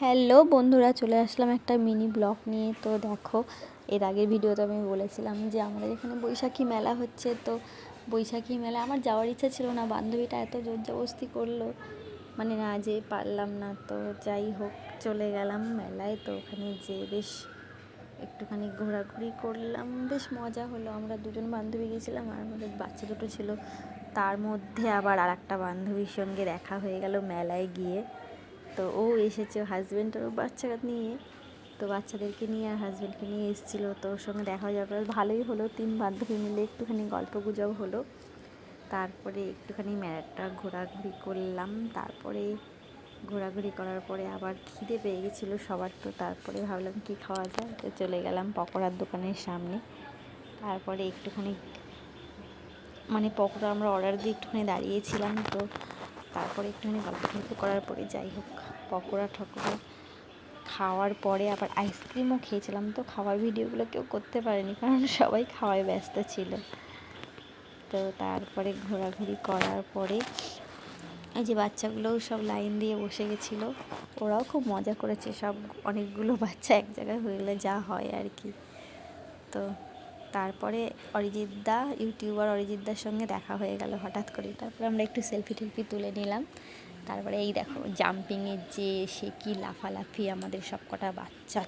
Hello বন্ধুরা, চলে আসলাম একটা মিনি ব্লগ নিয়ে। তো দেখো, এর আগের ভিডিওতে আমি বলেছিলাম যে আমাদের এখানে বৈশাখী মেলা হচ্ছে। তো বৈশাখী মেলা আমার যাওয়ার ইচ্ছা ছিল না, বান্ধবীটা এত জোরজবস্তি করলো, মানে না যেয়ে পারলাম না। তো যাই হোক, চলে গেলাম মেলায়। তো ওখানে যেয়ে বেশ একটুখানি ঘোরাঘুরি করলাম, বেশ মজা হলো। আমরা দুজন বান্ধবী গেছিলাম আর আমাদের বাচ্চা দুটো ছিল। তার মধ্যে আবার আর একটা বান্ধবীর সঙ্গে দেখা হয়ে গেল মেলায় গিয়ে। তো ও এসেছে হাজব্যান্ড আর বাচ্চারা নিয়ে, তো বাচ্চাদেরকে নিয়ে আর হাজব্যান্ডকে নিয়ে এসেছিলো। তো ওর সঙ্গে দেখা যাওয়ার পর ভালোই হলো, 3 বান্ধবী মিলে একটুখানি গল্প গুজব হলো। তারপরে একটুখানি মেলাটা ঘোরাঘুরি করলাম। তারপরে ঘোরাঘুরি করার পরে আবার খিদে পেয়ে গেছিলো সবার। তো তারপরে ভাবলাম কি খাওয়া যায়, তো চলে গেলাম পকোড়ার দোকানের সামনে। তারপরে একটুখানি মানে পকোড়া আমরা অর্ডার দিয়ে একটুখানি দাঁড়িয়েছিলাম। তো তারপরে একটুখানি গল্প টল্প করার পরে যাই হোক, পকোড়া ঠকোড়া খাওয়ার পরে আবার আইসক্রিমও খেয়েছিলাম। তো খাওয়ার ভিডিওগুলো কেউ করতে পারেনি, কারণ সবাই খাওয়ায় ব্যস্ত ছিল। তো তারপরে ঘোরাঘুরি করার পরে এই যে বাচ্চাগুলোও সব লাইন দিয়ে বসে গেছিলো, ওরাও খুব মজা করেছে। সব অনেকগুলো বাচ্চা এক জায়গায় হলে যা হয় আর কি। তো তারপরে ইউটিউবার অরিজিৎদার সঙ্গে দেখা হয়ে গেল হঠাৎ করে। তারপরে আমরা একটু সেলফি টেলফি তুলে নিলাম। তারপরে এই দেখো, জাম্পিংয়ের যে সে কি লাফালাফি, আমাদের সব কটা বাচ্চা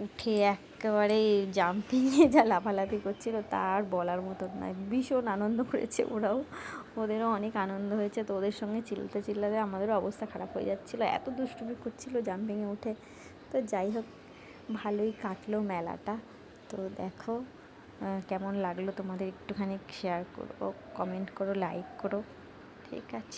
উঠে একেবারে জাম্পিংয়ে যা লাফালাফি করছিল তা আর বলার মতন নয়। ভীষণ আনন্দ করেছে ওরাও, ওদেরও অনেক আনন্দ হয়েছে। তো ওদের সঙ্গে চিল্লাতে আমাদেরও অবস্থা খারাপ হয়ে যাচ্ছিলো, এত দুষ্টুমি করছিল জাম্পিংয়ে উঠে। তো যাই হোক, ভালোই কাটলো মেলাটা। তো দেখো কেমন লাগলো তোমাদের, একটুখানি শেয়ার করো, কমেন্ট করো, লাইক করো, ঠিক আছে।